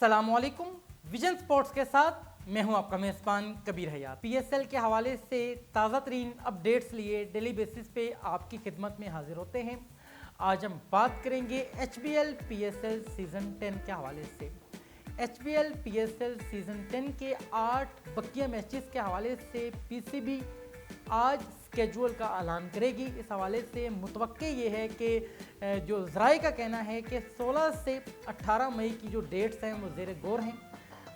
अस्सलाम वालेकुम। Vision sports के साथ मैं हूं आपका मेज़बान कबीर हयात। पीएसएल के हवाले से ताज़ा तरीन अपडेट्स लिए डेली बेसिस पे आपकी खिदमत में हाजिर होते हैं। आज हम बात करेंगे एचबीएल पीएसएल सीज़न 10 के हवाले से। एचबीएल पीएसएल सीज़न 10 के 8 बकिया मैचेस के हवाले से पीसीबी आज स्केड्यूल का ऐलान करेगी। इस हवाले से मुतवक्के ये है कि जो ज़राए का कहना है कि 16 से 18 मई की जो डेट्स हैं वो ज़ेर गौर हैं।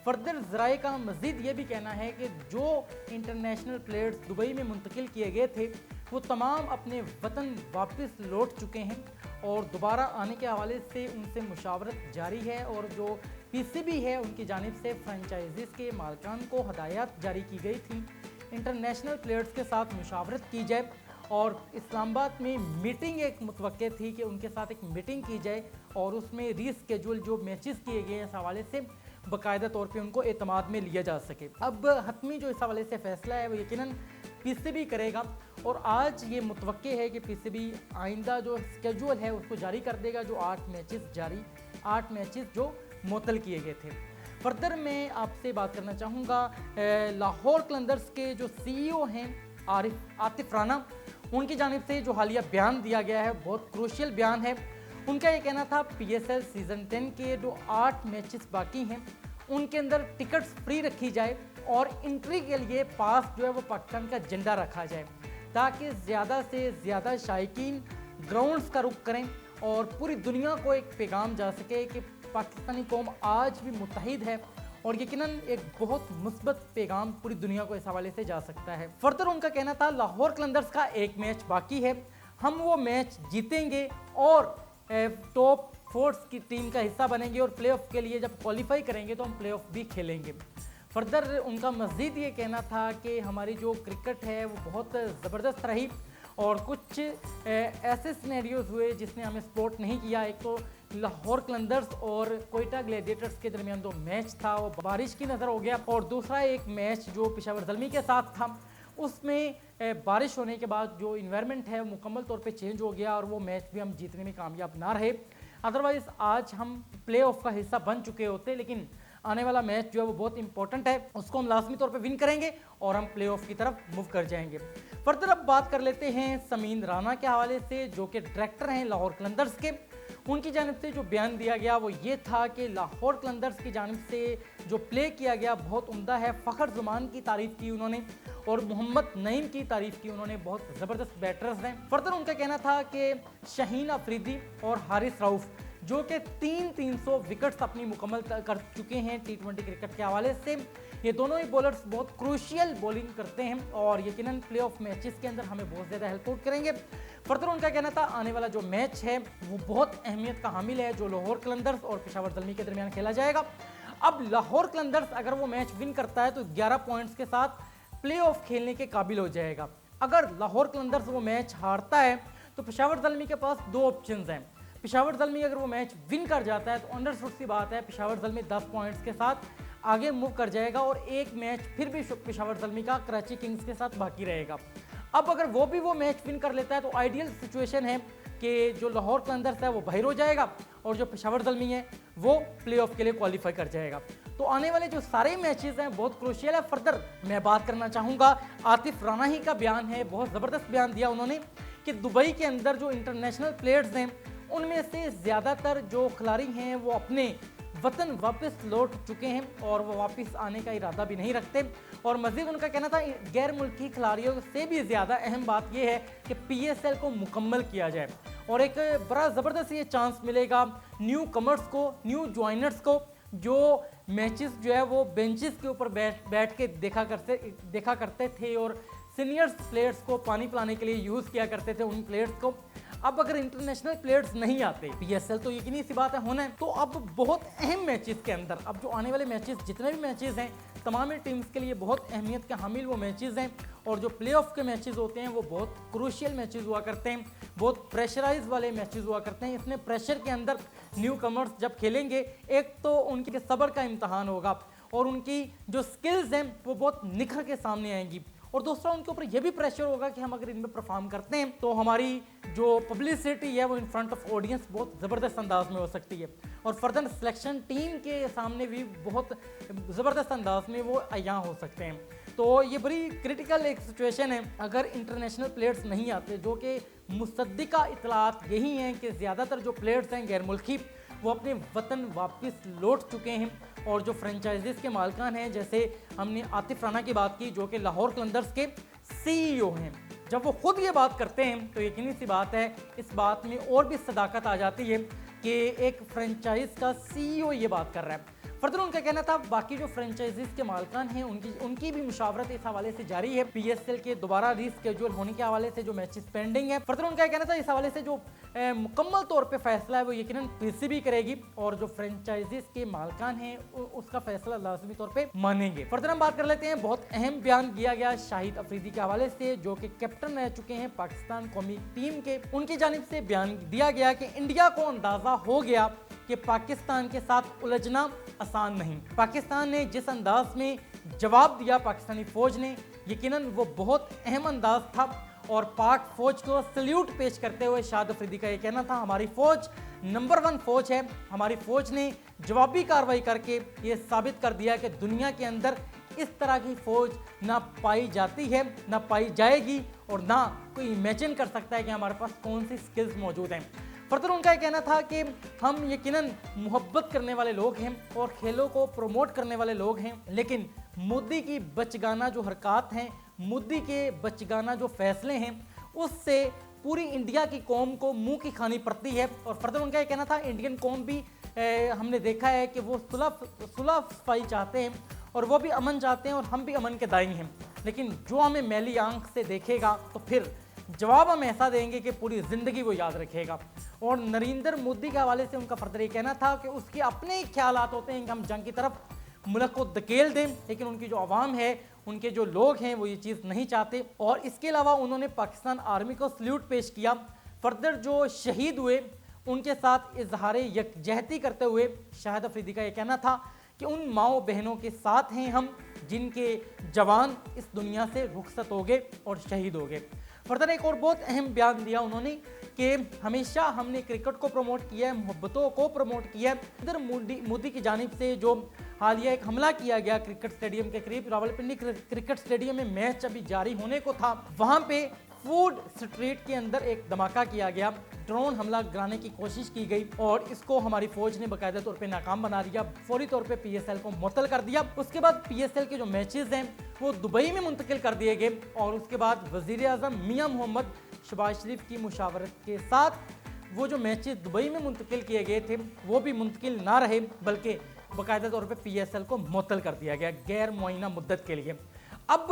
फर्दर ज़राए का मज़ीद ये भी कहना है कि जो इंटरनेशनल प्लेयर्स दुबई में मुंतकिल किए गए थे वो तमाम अपने वतन वापस लौट चुके हैं और दोबारा आने के हवाले से उनसे मुशावरत जारी है। और जो पीसीबी है उनकी जानिब से फ्रेंचाइजीज़ के मालिकान को हदायत जारी की गई थी इंटरनेशनल प्लेयर्स के साथ मुशावरत की जाए और इस्लामाबाद में मीटिंग एक मुतवक्के थी कि उनके साथ एक मीटिंग की जाए और उसमें रीस्केड्यूल जो मैचेस किए गए हैं इस हवाले से बाकायदा तौर पे उनको एतमाद में लिया जा सके। अब हतमी जो इस हवाले से फ़ैसला है वो यकीनन पीसीबी करेगा और आज ये मुतवक्के है कि पीसीबी आइंदा जो स्केड्यूल है उसको जारी कर देगा। जो 8 मैचेस जो मुअत्तल किए गए थे। फर्दर मैं आपसे बात करना चाहूँगा लाहौर कलंदर्स के जो सीईओ हैं आतिफ राना, उनकी जानिब से जो हालिया बयान दिया गया है बहुत क्रूशियल बयान है। उनका ये कहना था पीएसएल सीज़न 10 के जो 8 मैचेस बाकी हैं उनके अंदर टिकट्स फ्री रखी जाए और एंट्री के लिए पास जो है वो पाकिस्तान का झंडा रखा जाए ताकि ज़्यादा से ज़्यादा शायकीन ग्राउंड्स का रुख करें और पूरी दुनिया को एक पैगाम जा सके कि पाकिस्तानी कौम आज भी मुत्तहिद है और यकीनन एक बहुत मुस्बत पैगाम पूरी दुनिया को इस हवाले से जा सकता है। फर्दर उनका कहना था लाहौर कलंदर्स का एक मैच बाकी है, हम वो मैच जीतेंगे और टॉप 4 की टीम का हिस्सा बनेंगे और प्ले ऑफ के लिए जब क्वालिफाई करेंगे तो हम प्ले ऑफ भी खेलेंगे। फर्दर उनका मज़ीद ये कहना था कि हमारी जो क्रिकेट है वो बहुत ज़बरदस्त रही और कुछ ऐसे सिनेरियोज़ हुए जिसने हमें सपोर्ट नहीं किया। एक तो लाहौर कलंदर्स और कोयटा ग्लैडिएटर्स के दरमियान जो मैच था वो बारिश की नज़र हो गया और दूसरा एक मैच जो पेशावर ज़ल्मी के साथ था उसमें बारिश होने के बाद जो इन्वायरमेंट है मुकम्मल तौर पे चेंज हो गया और वो मैच भी हम जीतने में कामयाब ना रहे। अदरवाइज़ आज हम प्ले ऑफ का हिस्सा बन चुके होते, लेकिन आने वाला मैच जो है वो बहुत इंपॉर्टेंट है, उसको हम लाजमी तौर पे विन करेंगे और हम प्ले ऑफ की तरफ मूव कर जाएंगे। फर्दर अब बात कर लेते हैं समीन राना के हवाले से जो कि डायरेक्टर हैं लाहौर कलंदर्स के। उनकी जानिब से जो बयान दिया गया वो ये था कि लाहौर कलंदर्स की जानिब से जो प्ले किया गया बहुत उम्दा है। फ़खर ज़ुमान की तारीफ़ की उन्होंने और मोहम्मद नईम की तारीफ़ की उन्होंने, बहुत ज़बरदस्त बैटर्स हैं। फर्दर उनका कहना था कि शाहीन अफरीदी और हारिस रऊफ़ जो कि 300 विकेट्स अपनी मुकम्मल कर चुके हैं T20 क्रिकेट के हवाले से, ये दोनों ही बॉलर्स बहुत क्रूशियल बॉलिंग करते हैं और यकीनन प्ले ऑफ मैचेस के अंदर हमें बहुत ज़्यादा हेल्प आउट करेंगे। फर्दर उनका कहना था आने वाला जो मैच है वो बहुत अहमियत का हामिल है जो लाहौर कलंदर्स और पेशावर ज़ल्मी के दरमियान खेला जाएगा। अब लाहौर कलंदर्स अगर वो मैच विन करता है तो 11 पॉइंट्स के साथ प्ले ऑफ खेलने के काबिल हो जाएगा। अगर लाहौर कलंदर्स वो मैच हारता है तो पेशावर ज़ल्मी के पास 2 ऑप्शंस हैं। पेशावर ज़ल्मी अगर वो मैच विन कर जाता है तो अंडरस्टूड सी बात है पेशावर ज़ल्मी 10 पॉइंट्स के साथ आगे मूव कर जाएगा और एक मैच फिर भी पेशावर ज़ल्मी का कराची किंग्स के साथ बाकी रहेगा। अब अगर वो मैच विन कर लेता है तो आइडियल सिचुएशन है कि जो लाहौर कलंदर्स है वो बाहर हो जाएगा और जो पेशावर ज़ल्मी है वो प्ले ऑफ के लिए क्वालिफाई कर जाएगा। तो आने वाले जो सारे मैचेस हैं बहुत क्रूशियल है। फर्दर मैं बात करना चाहूँगा आतिफ राना ही का बयान है, बहुत ज़बरदस्त बयान दिया उन्होंने कि दुबई के अंदर जो इंटरनेशनल प्लेयर्स हैं उनमें से ज़्यादातर जो खिलाड़ी हैं वो अपने वतन वापस लौट चुके हैं और वो वापस आने का इरादा भी नहीं रखते। और मज़ीद उनका कहना था गैर मुल्की खिलाड़ियों से भी ज़्यादा अहम बात यह है कि पीएसएल को मुकम्मल किया जाए और एक बड़ा ज़बरदस्त ये चांस मिलेगा न्यू कमर्स को, न्यू ज्वाइनर्स को जो मैचेस जो है वो बेंचेस के ऊपर बैठ के देखा करते थे और सीनियर्स प्लेयर्स को पानी पिलाने के लिए यूज़ किया करते थे उन प्लेयर्स को। अब अगर इंटरनेशनल प्लेयर्स नहीं आते पीएसएल तो यकीनी सी बात है होना है, तो अब बहुत अहम मैचेस के अंदर अब जो आने वाले मैचेस जितने भी मैचेस हैं तमाम टीम्स के लिए बहुत अहमियत के हामिल वो मैचेस हैं और जो प्ले ऑफ के मैचेस होते हैं वो बहुत क्रूशियल मैचेस हुआ करते हैं, बहुत प्रेशराइज वाले मैचेस हुआ करते हैं। इतने प्रेशर के अंदर न्यू कमर्स जब खेलेंगे एक तो उनके सब्र का इम्तहान होगा और उनकी जो स्किल्स हैं वो बहुत निखर के सामने आएंगी और दूसरा उनके ऊपर ये भी प्रेशर होगा कि हम अगर इनमें परफॉर्म करते हैं तो हमारी जो पब्लिसिटी है वो इन फ्रंट ऑफ ऑडियंस बहुत ज़बरदस्त अंदाज में हो सकती है, और फर्दर सिलेक्शन टीम के सामने भी बहुत ज़बरदस्त अंदाज में वो अय्यां हो सकते हैं। तो ये बड़ी क्रिटिकल एक सिचुएशन है अगर इंटरनेशनल प्लेयर्स नहीं आते, जो कि मुसद्दिका इतलात यही हैं कि ज़्यादातर जो प्लेयर्स हैं गैर मुल्की वो अपने वतन वापस लौट चुके हैं, और जो फ्रेंचाइजीज़ के मालिकान हैं, जैसे हमने आतिफ राना की बात की जो कि लाहौर कलंदर्स के CEO हैं, जब वो खुद ये बात करते हैं तो यकीनी सी बात है इस बात में और भी सदाकत आ जाती है कि एक फ्रेंचाइज का CEO ये बात कर रहा है। फर्दर उनका कहना था बाकी जो फ्रेंचाइजीज के मालिकान हैं उनकी भी मुशावरत इस हवाले से जारी है, PSL के दोबारा रीस्केड्यूल होने के हवाले से जो मैचेस पेंडिंग है। फर्दर उनका कहना था इस हवाले से जो मुकम्मल तौर पे फैसला है वो यकीनन PCB करेगी, और जो फ्रेंचाइजीज के मालिकान हैं उसका फैसला लाजमी तौर पे मानेंगे। फर्दर हम बात कर लेते हैं, बहुत अहम बयान दिया गया शाहिद अफरीदी के हवाले से जो कि कैप्टन रह चुके हैं पाकिस्तान कौमी टीम के। उनकी जानिब से बयान दिया गया कि इंडिया को अंदाजा हो गया कि पाकिस्तान के साथ उलझना आसान नहीं। पाकिस्तान ने जिस अंदाज में जवाब दिया पाकिस्तानी फौज ने, यकीनन वो बहुत अहम अंदाज था, और पाक फौज को सल्यूट पेश करते हुए शाहिद अफरीदी का ये कहना था हमारी फौज नंबर 1 फौज है। हमारी फौज ने जवाबी कार्रवाई करके ये साबित कर दिया कि दुनिया के अंदर इस तरह की फौज ना पाई जाती है, ना पाई जाएगी, और ना कोई इमेजिन कर सकता है कि हमारे पास कौन सी स्किल्स मौजूद हैं। फर्दर उनका ये कहना था कि हम यकीनन मोहब्बत करने वाले लोग हैं और खेलों को प्रमोट करने वाले लोग हैं, लेकिन मोदी की बचगाना जो हरकत हैं, मोदी के बचगाना जो फैसले हैं, उससे पूरी इंडिया की कौम को मुंह की खानी पड़ती है। और फर्दर उनका ये कहना था इंडियन कौम भी हमने देखा है कि वो सुलह सफाई चाहते हैं और वो भी अमन चाहते हैं और हम भी अमन के दाई हैं, लेकिन जो हमें मैली आंख से देखेगा तो फिर जवाब हम ऐसा देंगे कि पूरी ज़िंदगी वो याद रखेगा। और नरेंद्र मोदी के हवाले से उनका फर्दर ये कहना था कि उसके अपने ही ख्यालात होते हैं कि हम जंग की तरफ मुल्क को धकेल दें, लेकिन उनकी जो आवाम है, उनके जो लोग हैं वो ये चीज़ नहीं चाहते। और इसके अलावा उन्होंने पाकिस्तान आर्मी को सल्यूट पेश किया। फर्दर जो शहीद हुए उनके साथ इजहार यकजहती करते हुए शाहिद अफरीदी का ये कहना था कि उन माओ बहनों के साथ हैं हम जिनके जवान इस दुनिया से रुखसत हो गए और शहीद हो गए। फर्दर एक और बहुत अहम बयान दिया उन्होंने कि हमेशा हमने क्रिकेट को प्रमोट किया है, मोहब्बतों को प्रमोट किया है। इधर मोदी की जानिब से जो हालिया एक हमला किया गया क्रिकेट स्टेडियम के करीब, रावलपिंडी क्रिकेट स्टेडियम में मैच अभी जारी होने को था, वहाँ पे फूड स्ट्रीट के अंदर एक धमाका किया गया, ड्रोन हमला गिराने की कोशिश की गई और इसको हमारी फौज ने बाकायदा तौर पे नाकाम बना दिया, फौरी तौर पे PSL को मुअत्तल कर दिया। उसके बाद PSL के जो मैचेस हैं वो दुबई में मुंतकिल कर दिए गए और उसके बाद वज़ीर आज़म मियां मोहम्मद शहबाज शरीफ की मुशावरत के साथ वो जो मैचेस दुबई में मुंतकिल किए गए थे वो भी मुंतकिल ना रहे, बल्कि बाकायदा तौर पे PSL को मुअत्तल कर दिया गया गैर मुअय्यना मुद्दत के लिए। अब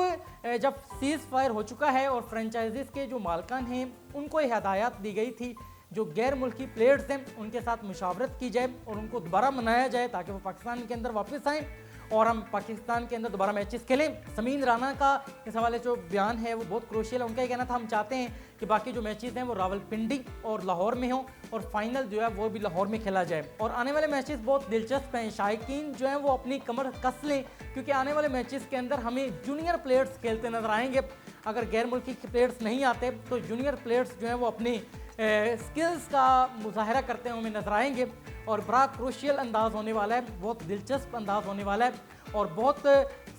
जब सीज़ फायर हो चुका है और फ्रेंचाइजीज़ के जो मालिकान हैं उनको हिदायत दी गई थी जो गैर मुल्की प्लेयर्स हैं उनके साथ मुशावरत की जाए और उनको दोबारा मनाया जाए ताकि वो पाकिस्तान के अंदर वापस आएँ और हम पाकिस्तान के अंदर दोबारा मैचेस खेलें। समीन राना का इस हवाले जो बयान है वो बहुत क्रूशियल है। उनका ये कहना था हम चाहते हैं कि बाकी जो मैचेस हैं वो रावलपिंडी और लाहौर में हों और फाइनल जो है वो भी लाहौर में खेला जाए और आने वाले मैचेस बहुत दिलचस्प हैं। शायकीन जो है वो अपनी कमर कस लें क्योंकि आने वाले मैचेस के अंदर हमें जूनियर प्लेयर्स खेलते नजर आएंगे। अगर गैर मुल्की प्लेयर्स नहीं आते तो जूनियर प्लेयर्स जो हैं वो अपनी स्किल्स का मुजाहरा करते हुए हमें नजर आएंगे और बड़ा क्रूशियल अंदाज होने वाला है, बहुत दिलचस्प अंदाज होने वाला है और बहुत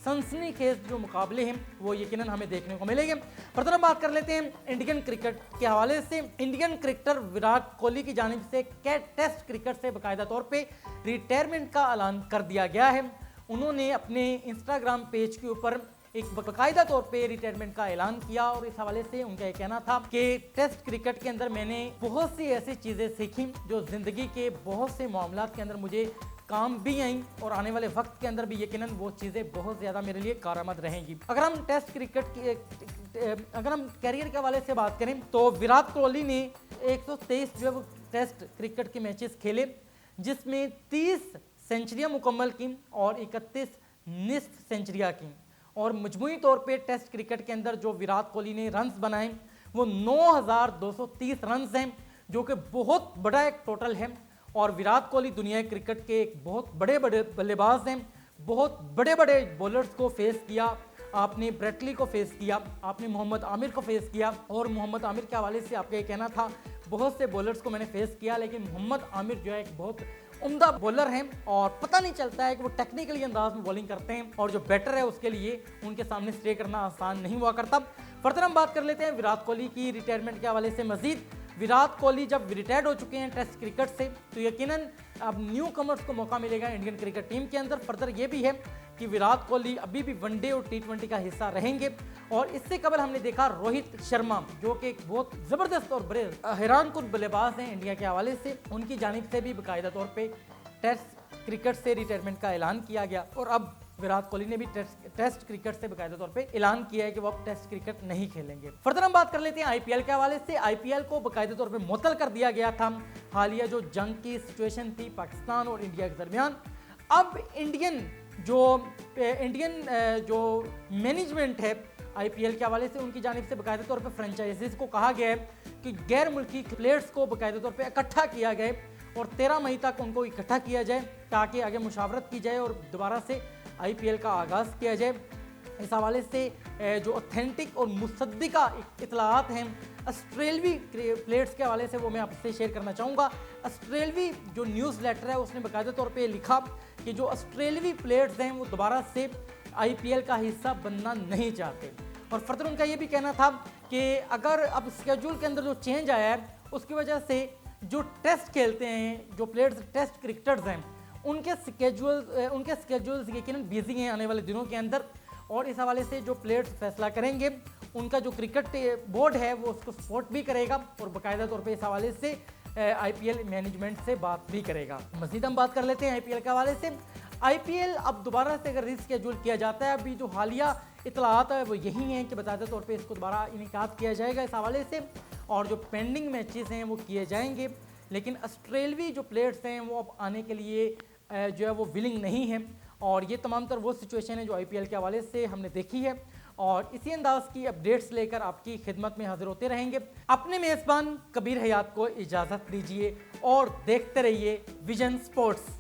सनसनीखेज जो मुकाबले हैं वो यकीनन हमें देखने को मिलेंगे। फर्दर बात कर लेते हैं इंडियन क्रिकेट के हवाले से। इंडियन क्रिकेटर विराट कोहली की जानिब से टेस्ट क्रिकेट से बाकायदा तौर पे रिटायरमेंट का ऐलान कर दिया गया है। उन्होंने अपने इंस्टाग्राम पेज के ऊपर एक बाकायदा तौर पे रिटायरमेंट का ऐलान किया और इस हवाले से उनका ये कहना था कि टेस्ट क्रिकेट के अंदर मैंने बहुत सी ऐसी चीज़ें सीखी जो ज़िंदगी के बहुत से मामलात के अंदर मुझे काम भी आई और आने वाले वक्त के अंदर भी यकीनन वो चीज़ें बहुत ज़्यादा मेरे लिए कारआमद रहेंगी। अगर हम टेस्ट क्रिकेट की अगर हम कैरियर के हवाले से बात करें तो विराट कोहली ने 123 जो है वो टेस्ट क्रिकेट के मैचेस खेले जिसमें 30 सेंचुरियाँ मुकम्मल की और 31 निस्फ सेंचुरियाँ की और मजमूई तौर पे टेस्ट क्रिकेट के अंदर जो विराट कोहली ने रन्स बनाए वो 9230 रन्स हैं जो कि बहुत बड़ा एक टोटल है और विराट कोहली दुनिया क्रिकेट के एक बहुत बड़े बड़े बल्लेबाज हैं, बहुत बड़े बड़े बॉलर्स को फेस किया, آپ نے بریٹلی کو فیس کیا, آپ نے محمد عامر کو فیس کیا, اور محمد عامر کے حوالے سے آپ کا یہ کہنا تھا بہت سے بولرز کو میں نے فیس کیا, لیکن محمد عامر جو ہے ایک بہت عمدہ بولر ہیں اور پتہ نہیں چلتا ہے کہ وہ ٹیکنیکلی انداز میں بولنگ کرتے ہیں, اور جو بیٹر ہے اس کے لیے ان کے سامنے سٹے کرنا آسان نہیں ہوا کرتا. فردر ہم بات کر لیتے ہیں وراٹ کوہلی کی ریٹائرمنٹ کے حوالے سے مزید. وراٹ کوہلی جب ریٹائرڈ ہو چکے ہیں ٹیسٹ کرکٹ سے تو یقیناً اب نیو کمرز کو موقع ملے گا انڈین کرکٹ ٹیم کے اندر. فردر یہ بھی ہے کہ وراٹ کوہلی ابھی بھی ون ڈے اور T20 کا حصہ رہیں گے, اور اس سے قبل ہم نے دیکھا روہت شرما جو کہ ایک بہت زبردست اور بڑے حیران کن بلے باز ہیں انڈیا کے حوالے سے, ان کی جانب سے بھی باقاعدہ طور پہ ٹیسٹ کرکٹ سے ریٹائرمنٹ کا اعلان کیا گیا, اور اب وراٹ کوہلی نے بھی ٹیسٹ کرکٹ سے باقاعدہ طور پہ اعلان کیا ہے کہ وہ اب ٹیسٹ کرکٹ نہیں کھیلیں گے. فردر ہم بات کر لیتے ہیں IPL کے حوالے سے. IPL کو باقاعدہ طور پہ معطل کر دیا گیا تھا حالیہ جو جنگ کی سچویشن تھی پاکستان اور انڈیا کے درمیان. اب انڈین جو مینجمنٹ ہے IPL کے حوالے سے ان کی جانب سے باقاعدہ طور پہ فرنچائزز کو کہا گیا ہے کہ غیر ملکی پلیئرز کو باقاعدہ طور پہ اکٹھا کیا گیا اور 13 مئی تک ان کو اکٹھا کیا جائے تاکہ آگے مشاورت کی جائے اور دوبارہ سے IPL کا آغاز کیا جائے. اس حوالے سے جو اوتھینٹک اور مصدقہ اطلاعات ہیں آسٹریلوی پلیئرز کے حوالے سے وہ میں آپ سے شیئر کرنا چاہوں گا. آسٹریلوی جو نیوز لیٹر ہے اس نے باقاعدہ طور پہ لکھا کہ جو آسٹریلوی پلیئرز ہیں وہ دوبارہ سے IPL کا حصہ بننا نہیں چاہتے, اور فردر ان کا یہ بھی کہنا تھا کہ اگر اب اسکیجول کے اندر جو چینج آیا ہے اس کی وجہ سے جو ٹیسٹ کھیلتے ہیں جو پلیئرز ٹیسٹ کرکٹرز ہیں ان کے اسکیجولز یقیناً بیزی ہیں آنے والے دنوں کے اندر, اور اس حوالے سے جو پلیئرز فیصلہ کریں گے ان کا جو کرکٹ بورڈ ہے وہ اس کو سپورٹ بھی کرے گا اور باقاعدہ طور پہ اس حوالے سے IPL مینجمنٹ سے بات بھی کرے گا. مزید ہم بات کر لیتے ہیں IPL کے حوالے سے. IPL اب دوبارہ سے اگر ریسکیجول کیا جاتا ہے, ابھی جو حالیہ اطلاعات ہے وہ یہی ہیں کہ باقاعدہ طور پہ اس کو دوبارہ انعقاد کیا جائے گا اس حوالے سے, اور جو پینڈنگ میچز ہیں وہ کیے جائیں گے, لیکن آسٹریلوی جو پلیئرز ہیں وہ اب آنے کے لیے جو ہے وہ ولنگ نہیں ہیں, اور یہ تمام تر وہ سچویشن ہے جو IPL کے حوالے سے ہم نے دیکھی ہے, اور اسی انداز کی اپڈیٹس لے کر آپ کی خدمت میں حاضر ہوتے رہیں گے. اپنے میزبان کبیر حیات کو اجازت دیجیے اور دیکھتے رہیے ویژن سپورٹس.